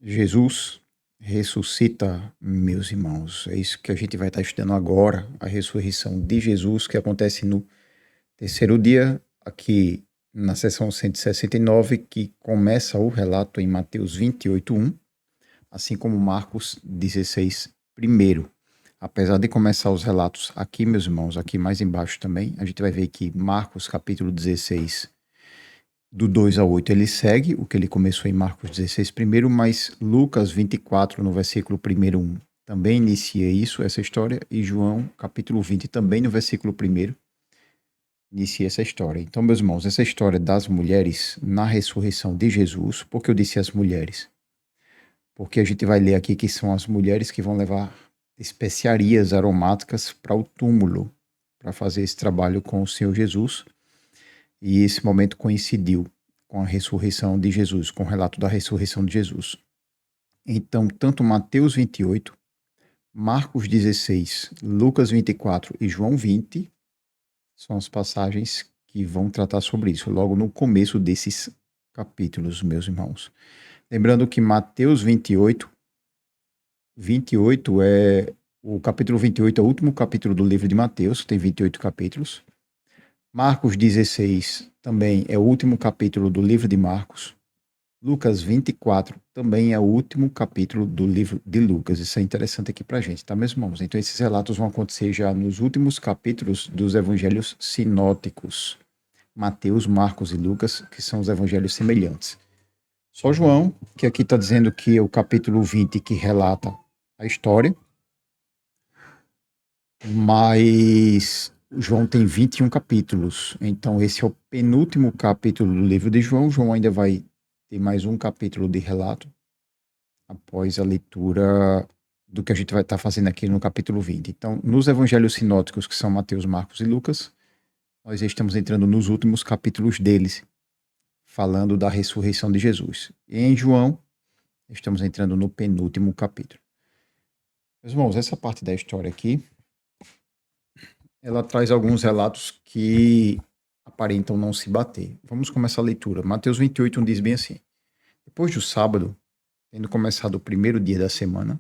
Jesus ressuscita, meus irmãos. É isso que a gente vai estar estudando agora, a ressurreição de Jesus, que acontece no terceiro dia, aqui na seção 169, que começa o relato em Mateus 28:1, assim como Marcos 16, primeiro. Apesar de começar os relatos aqui, meus irmãos, aqui mais embaixo também, a gente vai ver que Marcos capítulo 16, do 2 ao 8, ele segue o que ele começou em Marcos 16 primeiro, mas Lucas 24, no versículo 1, também inicia essa história, e João, capítulo 20, também no versículo 1, inicia essa história. Então, meus irmãos, essa história das mulheres na ressurreição de Jesus, por que eu disse as mulheres? Porque a gente vai ler aqui que são as mulheres que vão levar especiarias aromáticas para o túmulo, para fazer esse trabalho com o Senhor Jesus. E esse momento coincidiu com a ressurreição de Jesus, com o relato da ressurreição de Jesus. Então, tanto Mateus 28, Marcos 16, Lucas 24 e João 20 são as passagens que vão tratar sobre isso, logo no começo desses capítulos, meus irmãos. Lembrando que Mateus 28 é o capítulo 28, é o último capítulo do livro de Mateus, tem 28 capítulos. Marcos 16 também é o último capítulo do livro de Marcos. Lucas 24 também é o último capítulo do livro de Lucas. Isso é interessante aqui pra gente, tá, meus irmãos? Então esses relatos vão acontecer já nos últimos capítulos dos evangelhos sinóticos. Mateus, Marcos e Lucas, que são os evangelhos semelhantes. Só João, que aqui está dizendo que é o capítulo 20 que relata a história, mas João tem 21 capítulos, então esse é o penúltimo capítulo do livro de João. João ainda vai ter mais um capítulo de relato após a leitura do que a gente vai estar fazendo aqui no capítulo 20. Então, nos evangelhos sinóticos, que são Mateus, Marcos e Lucas, nós estamos entrando nos últimos capítulos deles, falando da ressurreição de Jesus. E em João, estamos entrando no penúltimo capítulo. Meus irmãos, essa parte da história aqui, ela traz alguns relatos que aparentam não se bater. Vamos começar a leitura. Mateus 28 diz bem assim: depois do sábado, tendo começado o primeiro dia da semana,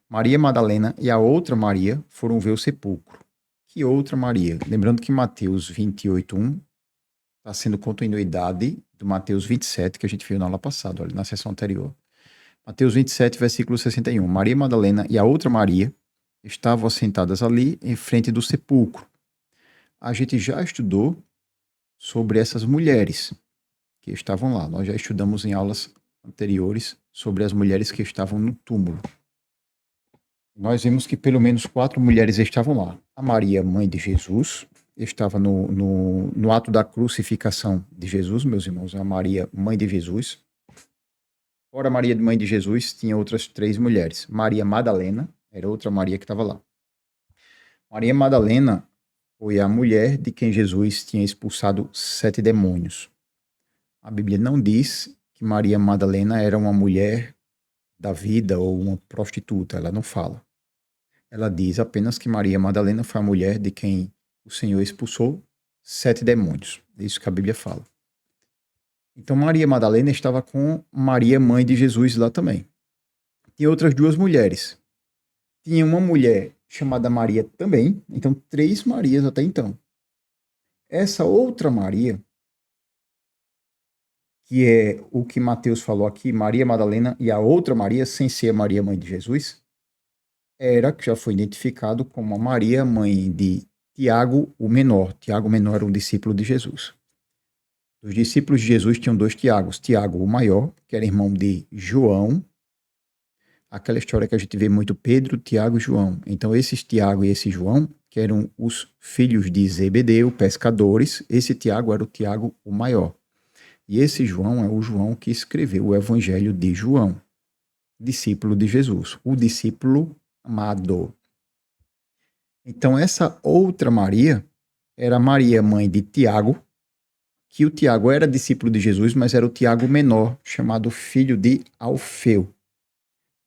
Maria Madalena e a outra Maria foram ver o sepulcro. Que outra Maria? Lembrando que Mateus 28:1 está sendo continuidade do Mateus 27, que a gente viu na aula passada, olha, na sessão anterior. Mateus 27, versículo 61. Maria Madalena e a outra Maria estavam sentadas ali em frente do sepulcro. A gente já estudou sobre essas mulheres que estavam lá. Nós já estudamos em aulas anteriores sobre as mulheres que estavam no túmulo. Nós vimos que pelo menos 4 mulheres estavam lá. A Maria, mãe de Jesus, estava no ato da crucificação de Jesus, meus irmãos. A Maria, mãe de Jesus. Fora Maria, mãe de Jesus, tinha outras 3 mulheres. Maria Madalena, era outra Maria que estava lá. Maria Madalena foi a mulher de quem Jesus tinha expulsado 7 demônios. A Bíblia não diz que Maria Madalena era uma mulher da vida ou uma prostituta, ela não fala. Ela diz apenas que Maria Madalena foi a mulher de quem o Senhor expulsou 7 demônios. É isso que a Bíblia fala. Então Maria Madalena estava com Maria, mãe de Jesus, lá também. Tinha outras 2 mulheres. Tinha uma mulher chamada Maria também, então 3 Marias até então. Essa outra Maria, que é o que Mateus falou aqui, Maria Madalena e a outra Maria, sem ser a Maria, mãe de Jesus, que já foi identificado como a Maria, mãe de Tiago, o menor. Tiago, o menor, era um discípulo de Jesus. Os discípulos de Jesus tinham 2 Tiagos. Tiago, o maior, que era irmão de João. Aquela história que a gente vê muito, Pedro, Tiago e João. Então, esses Tiago e esse João, que eram os filhos de Zebedeu, pescadores, esse Tiago era o Tiago, o maior. E esse João é o João que escreveu o Evangelho de João, discípulo de Jesus, o discípulo amado. Então, essa outra Maria era Maria, mãe de Tiago, que o Tiago era discípulo de Jesus, mas era o Tiago menor, chamado filho de Alfeu.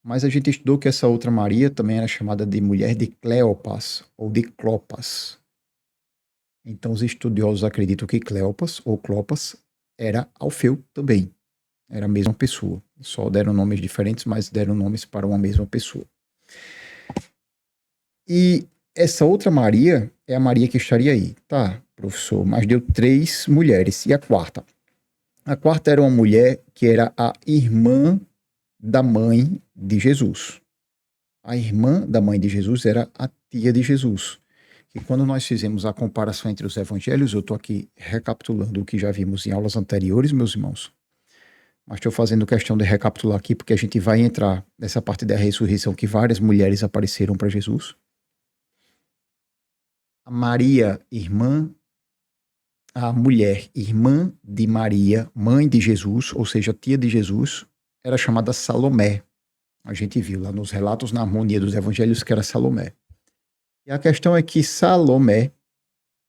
Mas a gente estudou que essa outra Maria também era chamada de mulher de Cleopas, ou de Clopas. Então, os estudiosos acreditam que Cleopas, ou Clopas, era Alfeu também. Era a mesma pessoa. Só deram nomes diferentes, mas deram nomes para uma mesma pessoa. E essa outra Maria é a Maria que estaria aí. Tá, professor, mas deu 3 mulheres. E a quarta? A quarta era uma mulher que era a irmã da mãe de Jesus. A irmã da mãe de Jesus era a tia de Jesus. E quando nós fizemos a comparação entre os evangelhos, eu estou aqui recapitulando o que já vimos em aulas anteriores, meus irmãos. Mas estou fazendo questão de recapitular aqui, porque a gente vai entrar nessa parte da ressurreição que várias mulheres apareceram para Jesus. A Maria, a mulher, irmã de Maria, mãe de Jesus, ou seja, tia de Jesus, era chamada Salomé. A gente viu lá nos relatos na harmonia dos evangelhos que era Salomé. E a questão é que Salomé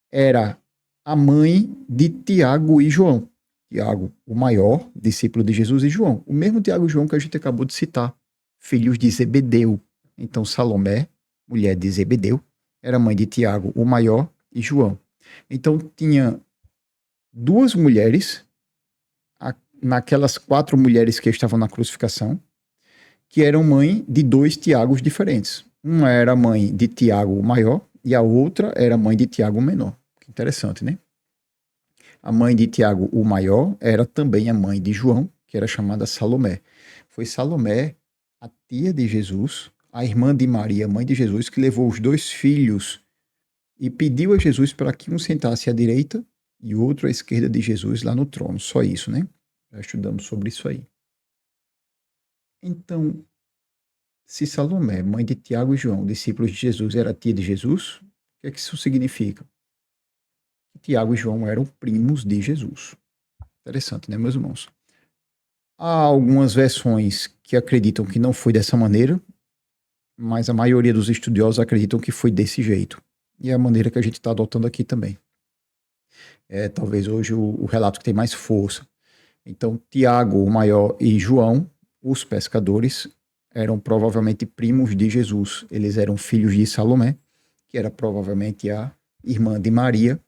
era a mãe de Tiago e João. Tiago, o maior discípulo de Jesus, e João, o mesmo Tiago e João que a gente acabou de citar, filhos de Zebedeu. Então Salomé, mulher de Zebedeu, era mãe de Tiago, o maior, e João. Então tinha 2 mulheres, naquelas 4 mulheres que estavam na crucificação, que eram mãe de 2 Tiagos diferentes. Uma era mãe de Tiago o maior e a outra era mãe de Tiago o menor. Que interessante, né? A mãe de Tiago o maior era também a mãe de João, que era chamada Salomé. Foi Salomé, a tia de Jesus, a irmã de Maria, mãe de Jesus, que levou os 2 filhos e pediu a Jesus para que um sentasse à direita e o outro à esquerda de Jesus lá no trono. Só isso, né? Já estudamos sobre isso aí. Então, se Salomé, mãe de Tiago e João, discípulos de Jesus, era tia de Jesus, o que é que isso significa? Que Tiago e João eram primos de Jesus. Interessante, né, meus irmãos? Há algumas versões que acreditam que não foi dessa maneira, mas a maioria dos estudiosos acreditam que foi desse jeito. E é a maneira que a gente está adotando aqui também. É talvez hoje o relato que tem mais força. Então, Tiago, o maior, e João, os pescadores, eram provavelmente primos de Jesus. Eles eram filhos de Salomé, que era provavelmente a irmã de Maria,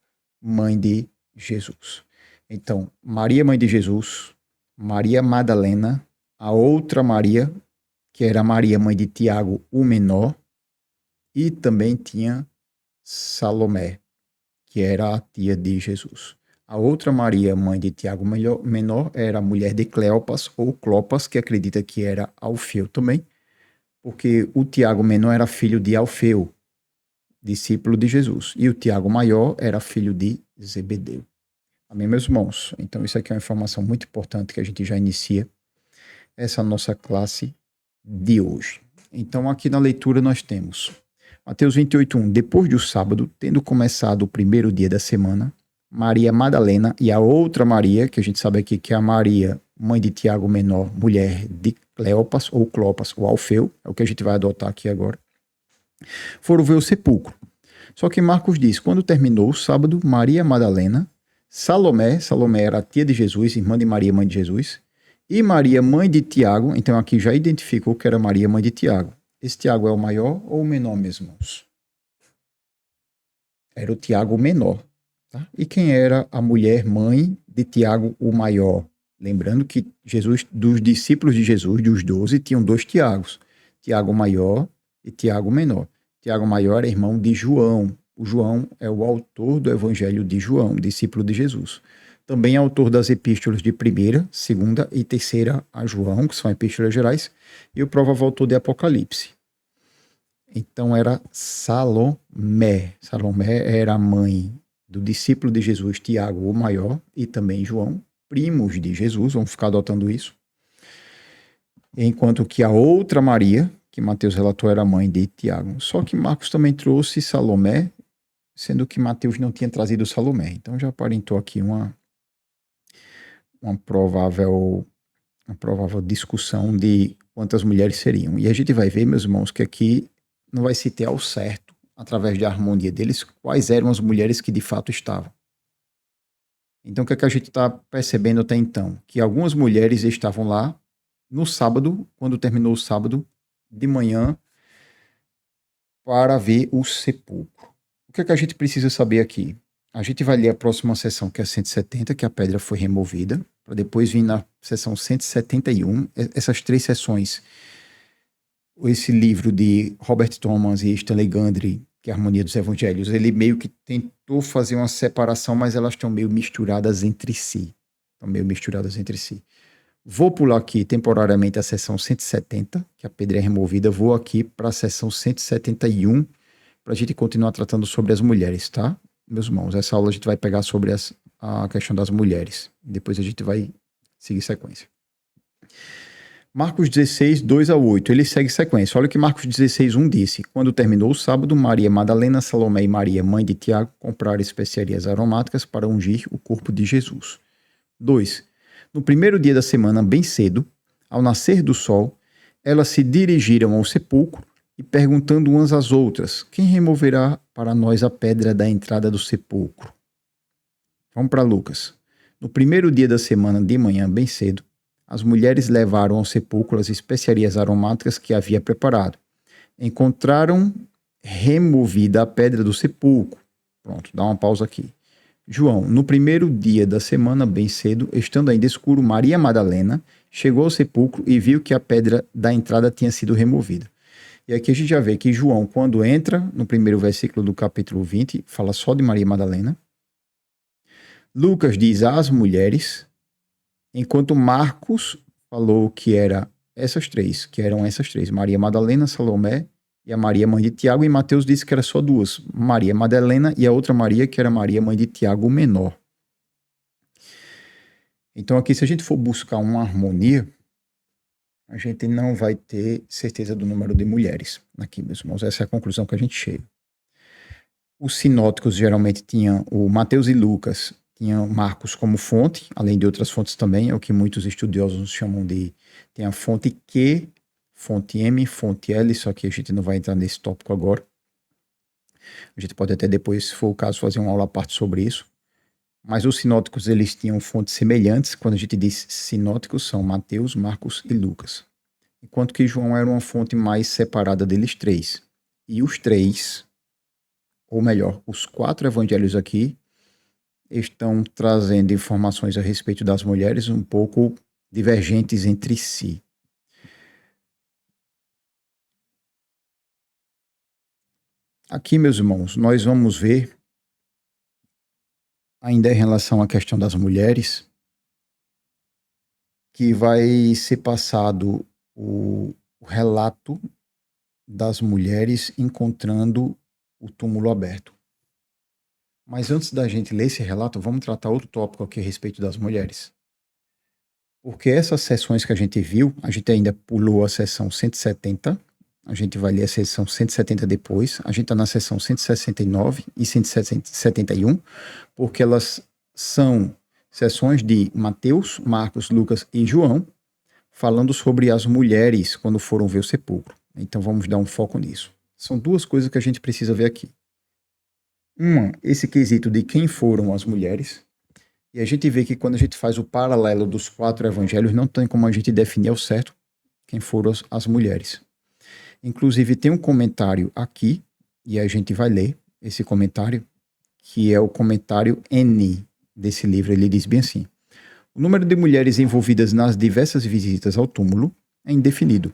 mãe de Jesus. Então, Maria, mãe de Jesus, Maria Madalena, a outra Maria, que era Maria, mãe de Tiago, o menor, e também tinha Salomé, que era a tia de Jesus. A outra Maria, mãe de Tiago menor, era a mulher de Cleopas ou Clopas, que acredita que era Alfeu também, porque o Tiago menor era filho de Alfeu, discípulo de Jesus, e o Tiago maior era filho de Zebedeu. Amém, meus irmãos? Então isso aqui é uma informação muito importante que a gente já inicia essa nossa classe de hoje. Então aqui na leitura nós temos Mateus 28:1. Depois do sábado, tendo começado o primeiro dia da semana, Maria Madalena e a outra Maria, que a gente sabe aqui que é a Maria, mãe de Tiago menor, mulher de Cleopas ou Clopas ou Alfeu, é o que a gente vai adotar aqui agora, foram ver o sepulcro. Só que Marcos diz, quando terminou o sábado, Maria Madalena, Salomé era a tia de Jesus, irmã de Maria, mãe de Jesus, e Maria, mãe de Tiago, então aqui já identificou que era Maria, mãe de Tiago. Esse Tiago é o maior ou o menor, meus irmãos? Era o Tiago menor. Tá? E quem era a mulher mãe de Tiago o maior? Lembrando que Jesus, dos discípulos de Jesus, dos 12, tinham 2 Tiagos. Tiago maior e Tiago menor. Tiago maior era irmão de João. O João é o autor do Evangelho de João, discípulo de Jesus. Também é autor das epístolas de 1ª, 2ª e 3ª a João, que são epístolas gerais, e o provável autor de Apocalipse. Então era Salomé. Salomé era a mãe do discípulo de Jesus, Tiago, o maior, e também João, primos de Jesus, vamos ficar adotando isso. Enquanto que a outra Maria, que Mateus relatou, era a mãe de Tiago. Só que Marcos também trouxe Salomé, sendo que Mateus não tinha trazido Salomé. Então já aparentou aqui uma provável discussão de quantas mulheres seriam. E a gente vai ver, meus irmãos, que aqui não vai se ter ao certo, através da harmonia deles, quais eram as mulheres que de fato estavam. Então, o que é que a gente está percebendo até então? Que algumas mulheres estavam lá no sábado, quando terminou o sábado, de manhã, para ver o sepulcro. O que é que a gente precisa saber aqui? A gente vai ler a próxima sessão, que é a 170, que a pedra foi removida, para depois vir na sessão 171. Essas 3 sessões, esse livro de Robert Thomas e Stanley Gundry, que é a Harmonia dos Evangelhos, ele meio que tentou fazer uma separação, mas elas estão meio misturadas entre si. Vou pular aqui temporariamente a sessão 170, que a pedra é removida. Vou aqui para a sessão 171, para a gente continuar tratando sobre as mulheres, tá? Meus irmãos, essa aula a gente vai pegar sobre a questão das mulheres. Depois a gente vai seguir sequência. Marcos 16, 2-8, ele segue sequência. Olha o que Marcos 16, 1 disse. Quando terminou o sábado, Maria Madalena, Salomé e Maria, mãe de Tiago, compraram especiarias aromáticas para ungir o corpo de Jesus. 2. No primeiro dia da semana, bem cedo, ao nascer do sol, elas se dirigiram ao sepulcro e perguntando umas às outras, quem removerá para nós a pedra da entrada do sepulcro? Vamos para Lucas. No primeiro dia da semana, de manhã, bem cedo, as mulheres levaram ao sepulcro as especiarias aromáticas que havia preparado. Encontraram removida a pedra do sepulcro. Pronto, dá uma pausa aqui. João, no primeiro dia da semana, bem cedo, estando ainda escuro, Maria Madalena chegou ao sepulcro e viu que a pedra da entrada tinha sido removida. E aqui a gente já vê que João, quando entra no primeiro versículo do capítulo 20, fala só de Maria Madalena. Lucas diz às mulheres, enquanto Marcos falou que eram essas três, Maria Madalena, Salomé e a Maria, mãe de Tiago, e Mateus disse que era só 2, Maria Madalena e a outra Maria, que era Maria, mãe de Tiago, o menor. Então aqui, se a gente for buscar uma harmonia, a gente não vai ter certeza do número de mulheres aqui, meus irmãos. Essa é a conclusão que a gente chega. Os sinóticos geralmente tinham o Mateus e Lucas, tinham Marcos como fonte, além de outras fontes também, é o que muitos estudiosos chamam de... Tem a fonte Q, fonte M, fonte L, só que a gente não vai entrar nesse tópico agora. A gente pode até depois, se for o caso, fazer uma aula à parte sobre isso. Mas os sinóticos, eles tinham fontes semelhantes. Quando a gente diz sinóticos, são Mateus, Marcos e Lucas. Enquanto que João era uma fonte mais separada deles 3. E os 3, ou melhor, os 4 evangelhos aqui, estão trazendo informações a respeito das mulheres um pouco divergentes entre si. Aqui, meus irmãos, nós vamos ver, ainda em relação à questão das mulheres, que vai ser passado o relato das mulheres encontrando o túmulo aberto. Mas antes da gente ler esse relato, vamos tratar outro tópico aqui a respeito das mulheres. Porque essas sessões que a gente viu, a gente ainda pulou a sessão 170, a gente vai ler a sessão 170 depois, a gente está na sessão 169 e 171, porque elas são sessões de Mateus, Marcos, Lucas e João, falando sobre as mulheres quando foram ver o sepulcro. Então vamos dar um foco nisso. São 2 coisas que a gente precisa ver aqui. Uma, esse quesito de quem foram as mulheres, e a gente vê que quando a gente faz o paralelo dos 4 evangelhos, não tem como a gente definir ao certo quem foram as mulheres. Inclusive tem um comentário aqui, e a gente vai ler esse comentário, que é o comentário N desse livro. Ele diz bem assim: o número de mulheres envolvidas nas diversas visitas ao túmulo é indefinido.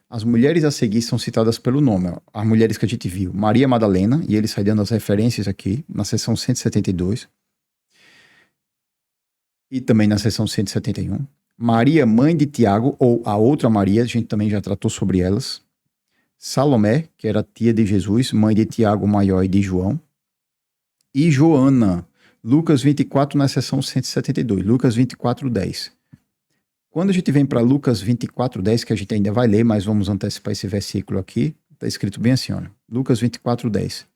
As mulheres a seguir são citadas pelo nome. As mulheres que a gente viu, Maria Madalena, e ele sai dando as referências aqui, na seção 172, e também na seção 171. Maria, mãe de Tiago, ou a outra Maria, a gente também já tratou sobre elas. Salomé, que era tia de Jesus, mãe de Tiago maior e de João. E Joana, Lucas 24 na seção 172, Lucas 24, 10. Quando a gente vem para Lucas 24, 10, que a gente ainda vai ler, mas vamos antecipar esse versículo aqui, está escrito bem assim, olha, Lucas 24, 10.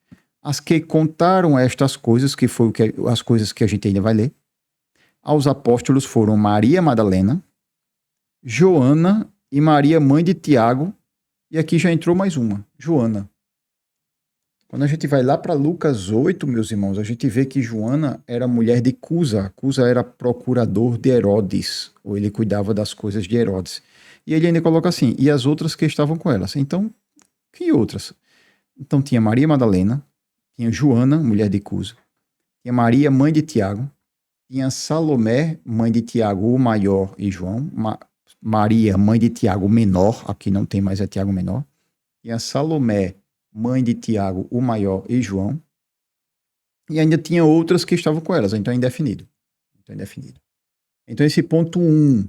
As que contaram estas coisas, que foi as coisas que a gente ainda vai ler, aos apóstolos foram Maria Madalena, Joana e Maria, mãe de Tiago, e aqui já entrou mais uma, Joana. Quando a gente vai lá para Lucas 8, meus irmãos, a gente vê que Joana era mulher de Cusa. Cusa era procurador de Herodes, ou ele cuidava das coisas de Herodes. E ele ainda coloca assim, e as outras que estavam com elas. Então, que outras? Então tinha Maria Madalena, tinha Joana, mulher de Cusa, tinha Maria, mãe de Tiago, tinha Salomé, mãe de Tiago, o maior, e João, Maria, mãe de Tiago, o menor, aqui não tem mais, é Tiago menor, tinha Salomé, mãe de Tiago, o maior, e João, e ainda tinha outras que estavam com elas, então é indefinido. Então, é indefinido. Então esse ponto 1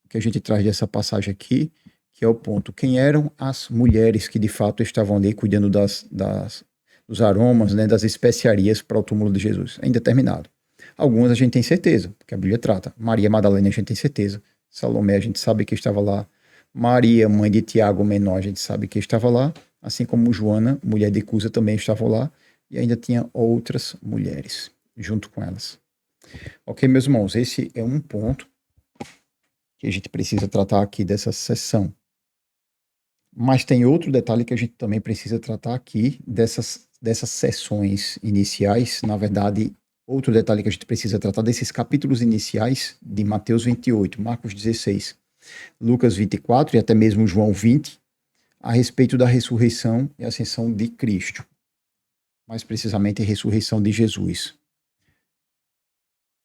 que a gente traz dessa passagem aqui, que é o ponto, quem eram as mulheres que de fato estavam ali cuidando dos aromas, né, das especiarias para o túmulo de Jesus? É indeterminado. Algumas a gente tem certeza, porque a Bíblia trata. Maria Madalena a gente tem certeza. Salomé a gente sabe que estava lá. Maria, mãe de Tiago menor, a gente sabe que estava lá. Assim como Joana, mulher de Cusa, também estava lá. E ainda tinha outras mulheres junto com elas. Ok, meus irmãos, esse é um ponto que a gente precisa tratar aqui dessa sessão. Mas tem outro detalhe que a gente também precisa tratar aqui dessas sessões iniciais. Na verdade, outro detalhe que a gente precisa tratar desses capítulos iniciais de Mateus 28, Marcos 16, Lucas 24 e até mesmo João 20, a respeito da ressurreição e ascensão de Cristo. Mais precisamente, a ressurreição de Jesus.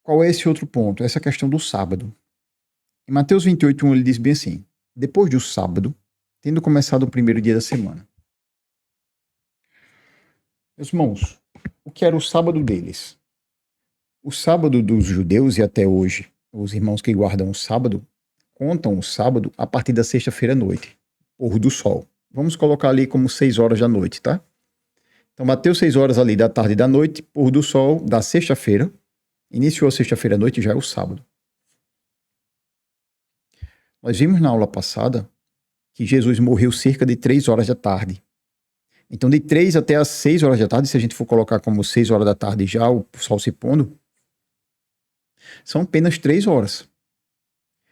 Qual é esse outro ponto? Essa questão do sábado. Em Mateus 28:1 ele diz bem assim: depois do sábado, tendo começado o primeiro dia da semana. Meus irmãos, o que era o sábado deles? O sábado dos judeus e até hoje, os irmãos que guardam o sábado, contam o sábado a partir da sexta-feira à noite, pôr do sol. Vamos colocar ali como 6 horas da noite, tá? Então bateu 6 horas ali da tarde e da noite, pôr do sol da sexta-feira, iniciou a sexta-feira à noite, já é o sábado. Nós vimos na aula passada que Jesus morreu cerca de 3 horas da tarde. Então, de 3 até as 6 horas da tarde, se a gente for colocar como 6 horas da tarde já, o sol se pondo, são apenas 3 horas.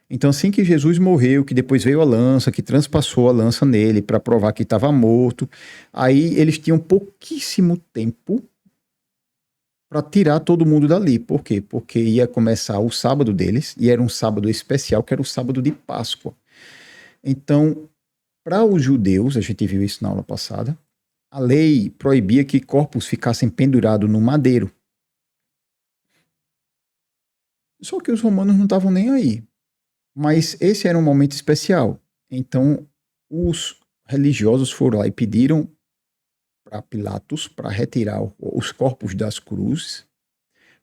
Então, assim que Jesus morreu, que depois veio a lança, que transpassou a lança nele para provar que estava morto, aí eles tinham pouquíssimo tempo para tirar todo mundo dali. Por quê? Porque ia começar o sábado deles, e era um sábado especial, que era o sábado de Páscoa. Então, para os judeus, a gente viu isso na aula passada, a lei proibia que corpos ficassem pendurados no madeiro. Só que os romanos não estavam nem aí. Mas esse era um momento especial. Então, os religiosos foram lá e pediram para Pilatos para retirar os corpos das cruzes,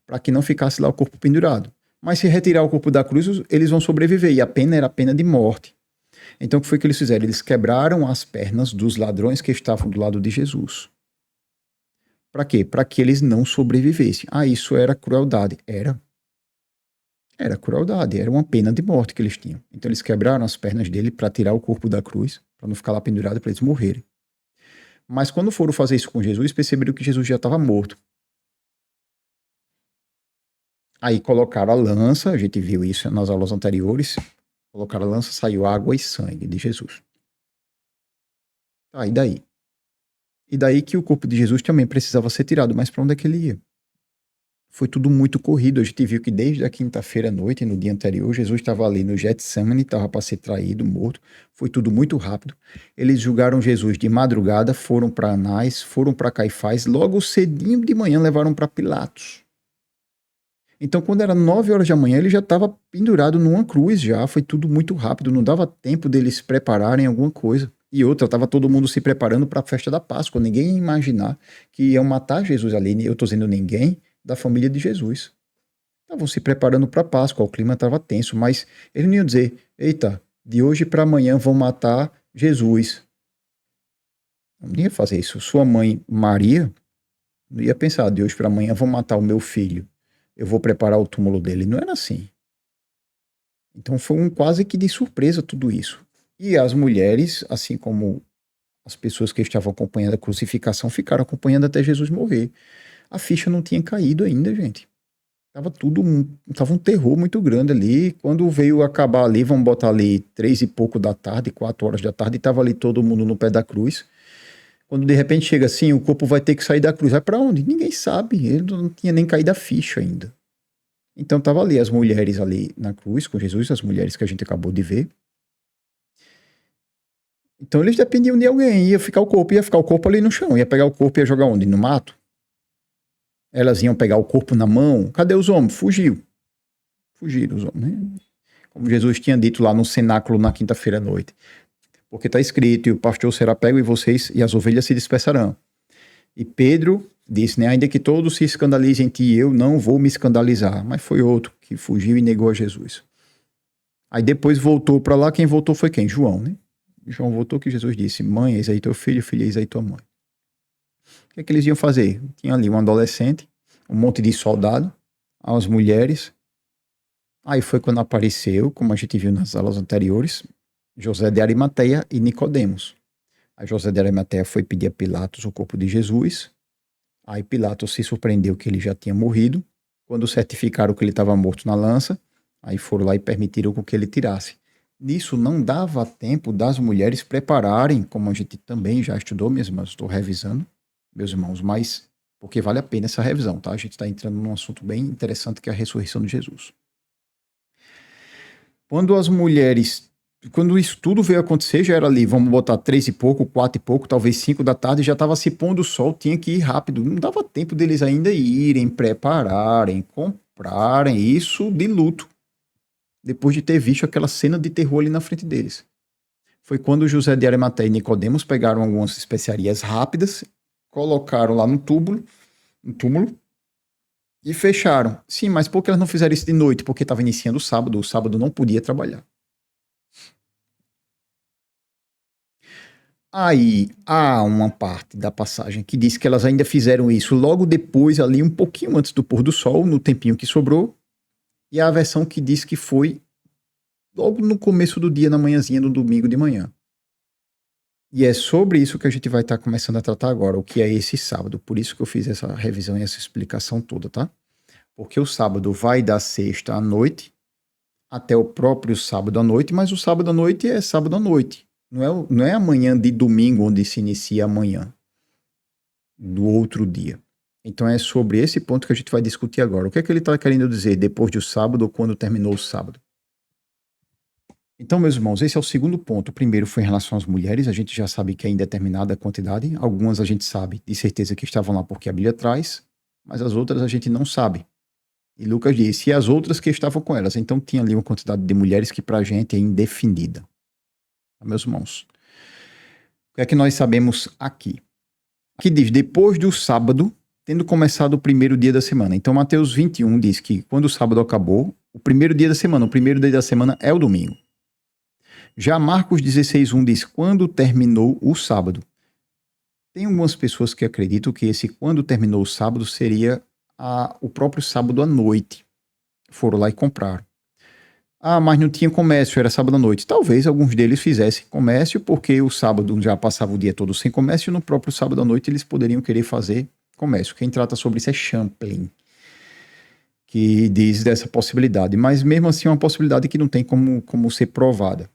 para que não ficasse lá o corpo pendurado. Mas se retirar o corpo da cruz, eles vão sobreviver. E a pena era a pena de morte. Então, o que foi que eles fizeram? Eles quebraram as pernas dos ladrões que estavam do lado de Jesus. Para quê? Para que eles não sobrevivessem. Ah, isso era crueldade. Era crueldade, era uma pena de morte que eles tinham. Então eles quebraram as pernas dele para tirar o corpo da cruz, para não ficar lá pendurado, para eles morrerem. Mas quando foram fazer isso com Jesus, perceberam que Jesus já estava morto. Aí colocaram a lança, a gente viu isso nas aulas anteriores, colocaram a lança, saiu água e sangue de Jesus. Tá, e daí? E daí que o corpo de Jesus também precisava ser tirado, mas para onde é que ele ia? Foi tudo muito corrido. A gente viu que desde a quinta-feira à noite, no dia anterior, Jesus estava ali no Getsemane, estava para ser traído, morto. Foi tudo muito rápido. Eles julgaram Jesus de madrugada, foram para Anás, foram para Caifás, logo cedinho de manhã levaram para Pilatos. Então, quando era 9 horas da manhã, ele já estava pendurado numa cruz já. Foi tudo muito rápido, não dava tempo deles se prepararem alguma coisa. E outra, estava todo mundo se preparando para a festa da Páscoa. Ninguém ia imaginar que iam matar Jesus ali. Eu estou dizendo ninguém da família de Jesus. Estavam se preparando para a Páscoa, o clima estava tenso, mas eles não iam dizer, eita, de hoje para amanhã vão matar Jesus. Não ia fazer isso. Sua mãe, Maria, não ia pensar, de hoje para amanhã vão matar o meu filho. Eu vou preparar o túmulo dele. Não era assim. Então foi quase que de surpresa tudo isso. E as mulheres, assim como as pessoas que estavam acompanhando a crucificação, ficaram acompanhando até Jesus morrer. A ficha não tinha caído ainda, gente. Tava um terror muito grande ali. Quando veio acabar ali, vamos botar ali 3 e pouco da tarde, 4 horas da tarde, e tava ali todo mundo no pé da cruz. Quando de repente chega assim, o corpo vai ter que sair da cruz. Vai para onde? Ninguém sabe. Ele não tinha nem caído a ficha ainda. Então tava ali as mulheres ali na cruz com Jesus, as mulheres que a gente acabou de ver. Então eles dependiam de alguém. Ia ficar o corpo ali no chão. Ia pegar o corpo e ia jogar onde? No mato? Elas iam pegar o corpo na mão. Cadê os homens? Fugiram os homens, né? Como Jesus tinha dito lá no cenáculo na quinta-feira à noite. Porque está escrito, e o pastor será pego e vocês e as ovelhas se dispersarão. E Pedro disse, né, ainda que todos se escandalizem em ti, eu não vou me escandalizar. Mas foi outro que fugiu e negou a Jesus. Aí depois voltou para lá, quem voltou foi quem? João, né? João voltou que Jesus disse, mãe, eis aí teu filho, filha, eis aí tua mãe. O que é que eles iam fazer? Tinha ali um adolescente, um monte de soldado, as mulheres. Aí foi quando apareceu, como a gente viu nas aulas anteriores, José de Arimateia e Nicodemos. Aí José de Arimateia foi pedir a Pilatos o corpo de Jesus. Aí Pilatos se surpreendeu que ele já tinha morrido. Quando certificaram que ele estava morto na lança, aí foram lá e permitiram que ele tirasse. Nisso não dava tempo das mulheres prepararem, como a gente também já estudou, minhas irmãs, estou revisando, meus irmãos, mas porque vale a pena essa revisão, tá? A gente está entrando num assunto bem interessante que é a ressurreição de Jesus. Quando isso tudo veio acontecer, já era ali, vamos botar 3 e pouco, 4 e pouco, talvez 5 da tarde, já estava se pondo o sol, tinha que ir rápido. Não dava tempo deles ainda irem, prepararem, comprarem, isso de luto. Depois de ter visto aquela cena de terror ali na frente deles. Foi quando José de Arimateia e Nicodemos pegaram algumas especiarias rápidas, colocaram lá no túmulo, e fecharam. Sim, mas por que elas não fizeram isso de noite? Porque estava iniciando o sábado não podia trabalhar. Aí há uma parte da passagem que diz que elas ainda fizeram isso logo depois, ali um pouquinho antes do pôr do sol, no tempinho que sobrou, e há a versão que diz que foi logo no começo do dia, na manhãzinha do domingo de manhã. E é sobre isso que a gente vai estar começando a tratar agora, o que é esse sábado. Por isso que eu fiz essa revisão e essa explicação toda, tá? Porque o sábado vai da sexta à noite até o próprio sábado à noite, mas o sábado à noite é sábado à noite. Não é amanhã de domingo onde se inicia amanhã, do outro dia. Então é sobre esse ponto que a gente vai discutir agora. O que é que ele está querendo dizer depois do sábado ou quando terminou o sábado? Então, meus irmãos, esse é o segundo ponto. O primeiro foi em relação às mulheres. A gente já sabe que é indeterminada a quantidade. Algumas a gente sabe de certeza que estavam lá porque a Bíblia traz, mas as outras a gente não sabe. E Lucas disse, e as outras que estavam com elas. Então tinha ali uma quantidade de mulheres que para a gente é indefinida. Meus irmãos, o que é que nós sabemos aqui? Aqui diz, depois do sábado, tendo começado o primeiro dia da semana. Então Mateus 21 diz que quando o sábado acabou, o primeiro dia da semana é o domingo. Já Marcos 16:1 diz, quando terminou o sábado. Tem algumas pessoas que acreditam que esse quando terminou o sábado seria o próprio sábado à noite. Foram lá e compraram. Ah, mas não tinha comércio, era sábado à noite. Talvez alguns deles fizessem comércio, porque o sábado já passava o dia todo sem comércio, e no próprio sábado à noite eles poderiam querer fazer comércio. Quem trata sobre isso é Champlin, que diz dessa possibilidade. Mas mesmo assim é uma possibilidade que não tem como ser provada.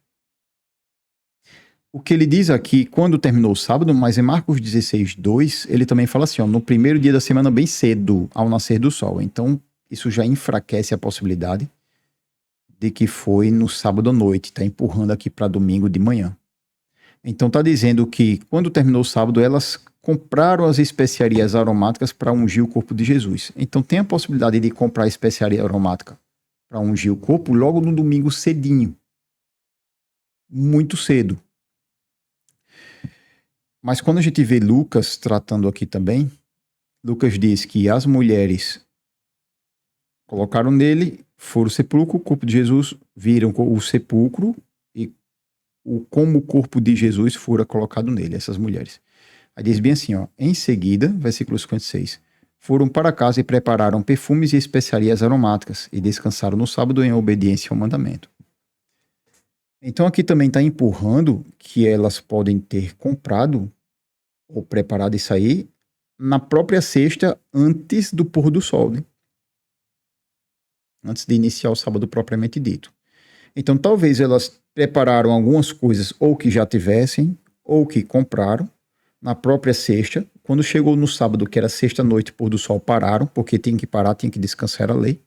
O que ele diz aqui, quando terminou o sábado, mas em Marcos 16:2, ele também fala assim, ó, no primeiro dia da semana bem cedo, ao nascer do sol. Então, isso já enfraquece a possibilidade de que foi no sábado à noite, está empurrando aqui para domingo de manhã. Então está dizendo que quando terminou o sábado, elas compraram as especiarias aromáticas para ungir o corpo de Jesus. Então tem a possibilidade de comprar especiaria aromática para ungir o corpo logo no domingo cedinho. Muito cedo. Mas quando a gente vê Lucas tratando aqui também, Lucas diz que as mulheres colocaram nele, foram ao sepulcro, o corpo de Jesus, viram o sepulcro e como o corpo de Jesus fora colocado nele, essas mulheres. Aí diz bem assim, ó, em seguida, versículo 56, foram para casa e prepararam perfumes e especiarias aromáticas e descansaram no sábado em obediência ao mandamento. Então aqui também está empurrando que elas podem ter comprado ou preparado isso aí na própria sexta antes do pôr do sol, né? Antes de iniciar o sábado propriamente dito. Então talvez elas prepararam algumas coisas ou que já tivessem ou que compraram na própria sexta. Quando chegou no sábado, que era sexta-noite, pôr do sol, pararam, porque tinha que parar, tinha que descansar a lei.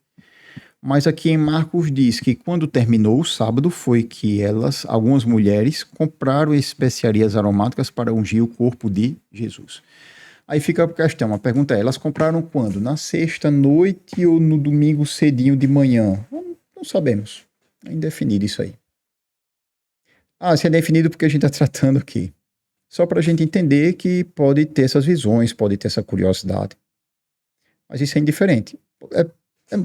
Mas aqui em Marcos diz que quando terminou o sábado foi que algumas mulheres, compraram especiarias aromáticas para ungir o corpo de Jesus. Aí fica a questão, a pergunta é, elas compraram quando? Na sexta noite ou no domingo cedinho de manhã? Não sabemos. É indefinido isso aí. Se é definido porque a gente está tratando aqui. Só para a gente entender que pode ter essas visões, pode ter essa curiosidade. Mas isso é indiferente.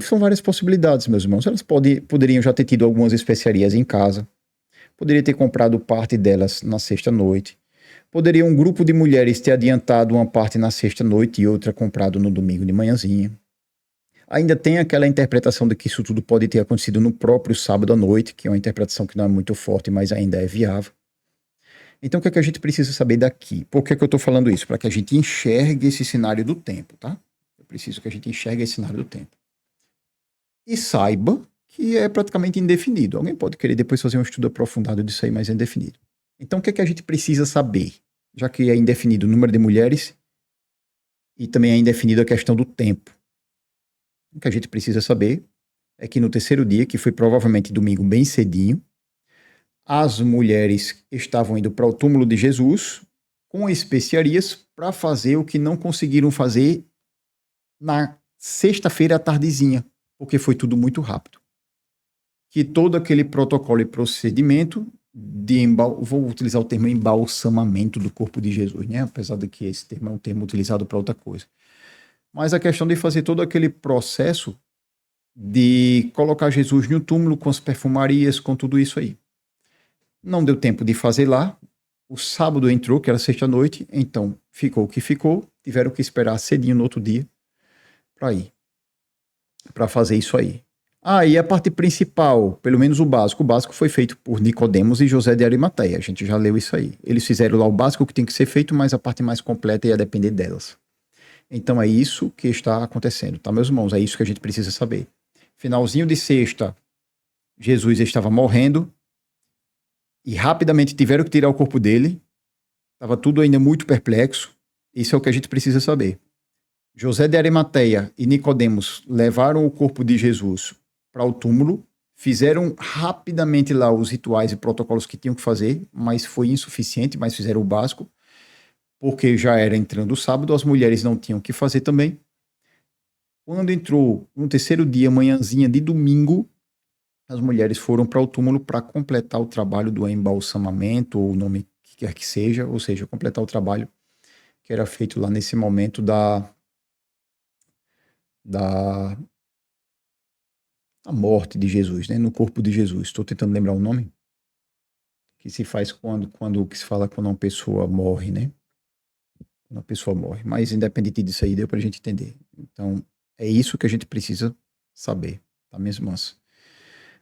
São várias possibilidades, meus irmãos. Elas poderiam já ter tido algumas especiarias em casa. Poderia ter comprado parte delas na sexta-noite. Poderia um grupo de mulheres ter adiantado uma parte na sexta-noite e outra comprado no domingo de manhãzinha. Ainda tem aquela interpretação de que isso tudo pode ter acontecido no próprio sábado à noite, que é uma interpretação que não é muito forte, mas ainda é viável. Então, o que é que a gente precisa saber daqui? Por que é que eu estou falando isso? Para que a gente enxergue esse cenário do tempo, tá? Eu preciso que a gente enxergue esse cenário do tempo. E saiba que é praticamente indefinido. Alguém pode querer depois fazer um estudo aprofundado disso aí, mas é indefinido. Então, o que é que a gente precisa saber? Já que é indefinido o número de mulheres e também é indefinido a questão do tempo. O que a gente precisa saber é que no terceiro dia, que foi provavelmente domingo bem cedinho, as mulheres estavam indo para o túmulo de Jesus com especiarias para fazer o que não conseguiram fazer na sexta-feira à tardezinha, porque foi tudo muito rápido. Que todo aquele protocolo e procedimento de vou utilizar o termo embalsamamento do corpo de Jesus, né? Apesar de que esse termo é um termo utilizado para outra coisa. Mas a questão de fazer todo aquele processo de colocar Jesus no túmulo com as perfumarias, com tudo isso aí. Não deu tempo de fazer lá. O sábado entrou, que era sexta-noite, então ficou o que ficou. Tiveram que esperar cedinho no outro dia para ir, para fazer isso aí. E a parte principal, pelo menos o básico foi feito por Nicodemos e José de Arimateia. A gente já leu isso aí. Eles fizeram lá o básico que tem que ser feito, mas a parte mais completa ia depender delas. Então é isso que está acontecendo, tá, meus irmãos? É isso que a gente precisa saber. Finalzinho de sexta, Jesus estava morrendo e rapidamente tiveram que tirar o corpo dele. Estava tudo ainda muito perplexo. Isso é o que a gente precisa saber. José de Arimateia e Nicodemos levaram o corpo de Jesus para o túmulo, fizeram rapidamente lá os rituais e protocolos que tinham que fazer, mas foi insuficiente, mas fizeram o básico, porque já era entrando o sábado, as mulheres não tinham o que fazer também. Quando entrou no terceiro dia, manhãzinha de domingo, as mulheres foram para o túmulo para completar o trabalho do embalsamamento, ou o nome que quer que seja, ou seja, completar o trabalho que era feito lá nesse momento da a morte de Jesus, né? No corpo de Jesus. Estou tentando lembrar o nome que se faz quando que se fala quando uma pessoa morre, né? Quando uma pessoa morre. Mas independente disso aí, deu para a gente entender. Então, é isso que a gente precisa saber, tá, minhas irmãs?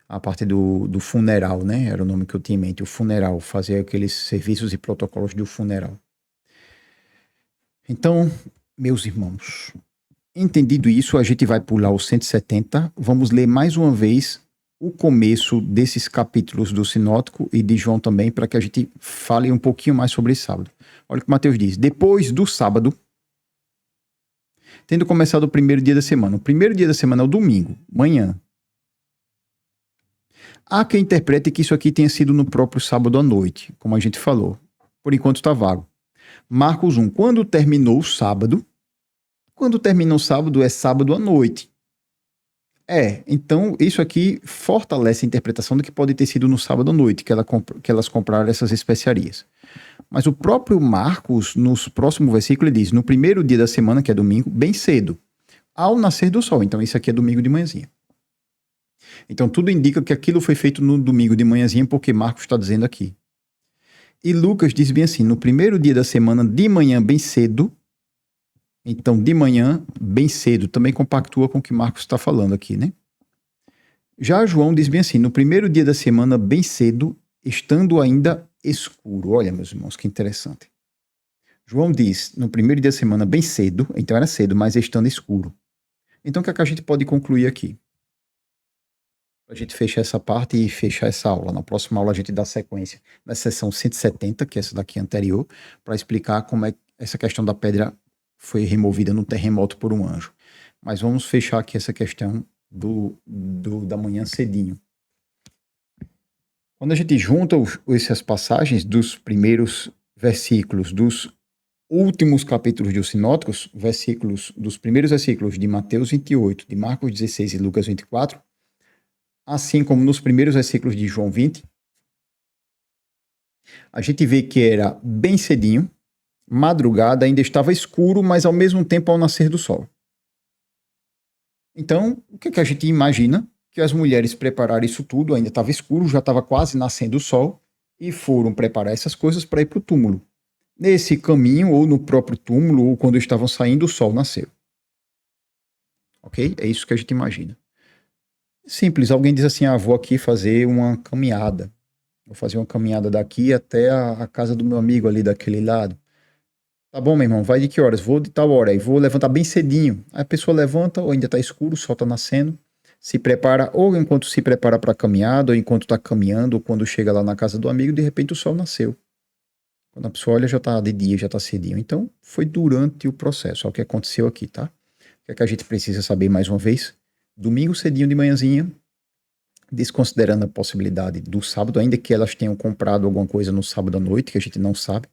A parte do funeral, né? Era o nome que eu tinha em mente, o funeral, fazer aqueles serviços e protocolos do funeral. Então, meus irmãos, entendido isso, a gente vai pular o 170. Vamos ler mais uma vez o começo desses capítulos do Sinótico e de João também, para que a gente fale um pouquinho mais sobre esse sábado. Olha o que Mateus diz. Depois do sábado, tendo começado o primeiro dia da semana. O primeiro dia da semana é o domingo, manhã. Há quem interprete que isso aqui tenha sido no próprio sábado à noite, como a gente falou. Por enquanto está vago. Marcos 1. Quando terminou o sábado, quando termina o sábado, é sábado à noite. Então isso aqui fortalece a interpretação de que pode ter sido no sábado à noite que elas compraram essas especiarias. Mas o próprio Marcos, no próximo versículo, ele diz, no primeiro dia da semana, que é domingo, bem cedo, ao nascer do sol. Então isso aqui é domingo de manhãzinha. Então tudo indica que aquilo foi feito no domingo de manhãzinha, porque Marcos está dizendo aqui. E Lucas diz bem assim, no primeiro dia da semana, de manhã, bem cedo. Então, de manhã, bem cedo, também compactua com o que Marcos está falando aqui, né? Já João diz bem assim, no primeiro dia da semana, bem cedo, estando ainda escuro. Olha, meus irmãos, que interessante. João diz, no primeiro dia da semana, bem cedo, então era cedo, mas estando escuro. Então, o que é que a gente pode concluir aqui? A gente fecha essa parte e fechar essa aula. Na próxima aula a gente dá sequência na sessão 170, que é essa daqui anterior, para explicar como é que essa questão da pedra foi removida no terremoto por um anjo. Mas vamos fechar aqui essa questão da manhã cedinho. Quando a gente junta essas passagens dos primeiros versículos, dos últimos capítulos dos sinóticos, dos primeiros versículos de Mateus 28, de Marcos 16 e Lucas 24, assim como nos primeiros versículos de João 20, a gente vê que era bem cedinho, madrugada, ainda estava escuro, mas ao mesmo tempo ao nascer do sol. Então, o que é que a gente imagina? Que as mulheres prepararam isso tudo, ainda estava escuro, já estava quase nascendo o sol, e foram preparar essas coisas para ir para o túmulo. Nesse caminho, ou no próprio túmulo, ou quando estavam saindo, o sol nasceu. Ok? É isso que a gente imagina. Simples, alguém diz assim, vou aqui fazer uma caminhada. Vou fazer uma caminhada daqui até a casa do meu amigo ali daquele lado. Tá bom, meu irmão, vai de que horas? Vou de tal hora. Aí vou levantar bem cedinho. Aí a pessoa levanta, ou ainda tá escuro, o sol tá nascendo. Se prepara, ou enquanto se prepara para a caminhada, ou enquanto tá caminhando, ou quando chega lá na casa do amigo, de repente o sol nasceu. Quando a pessoa olha, já tá de dia, já tá cedinho. Então, foi durante o processo. É o que aconteceu aqui, tá? O que é que a gente precisa saber mais uma vez? Domingo cedinho de manhãzinha, desconsiderando a possibilidade do sábado, ainda que elas tenham comprado alguma coisa no sábado à noite, que a gente não sabe,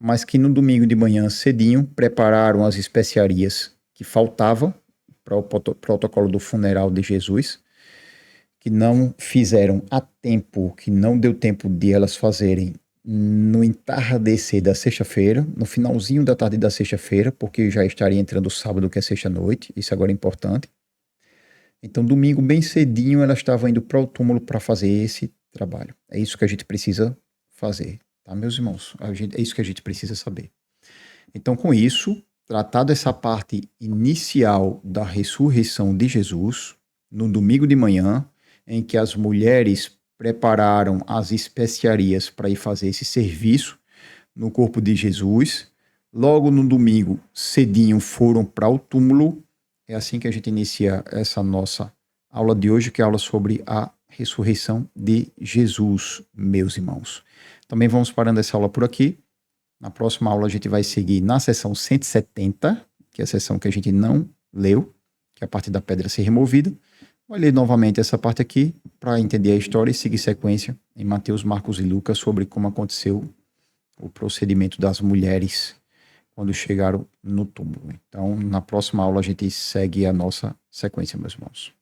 mas que no domingo de manhã cedinho prepararam as especiarias que faltavam para o protocolo do funeral de Jesus, que não fizeram a tempo, que não deu tempo de elas fazerem no entardecer da sexta-feira, no finalzinho da tarde da sexta-feira, porque já estaria entrando o sábado, que é sexta-noite, isso agora é importante. Então, domingo, bem cedinho, ela estava indo para o túmulo para fazer esse trabalho. É isso que a gente precisa fazer, tá, meus irmãos? É isso que a gente precisa saber. Então, com isso, tratado essa parte inicial da ressurreição de Jesus, no domingo de manhã, em que as mulheres prepararam as especiarias para ir fazer esse serviço no corpo de Jesus, logo no domingo, cedinho, foram para o túmulo. É assim que a gente inicia essa nossa aula de hoje, que é a aula sobre a ressurreição de Jesus, meus irmãos. Também vamos parando essa aula por aqui. Na próxima aula a gente vai seguir na sessão 170, que é a sessão que a gente não leu, que é a parte da pedra ser removida. Vou ler novamente essa parte aqui para entender a história e seguir sequência em Mateus, Marcos e Lucas sobre como aconteceu o procedimento das mulheres quando chegaram no túmulo. Então, na próxima aula a gente segue a nossa sequência, meus irmãos.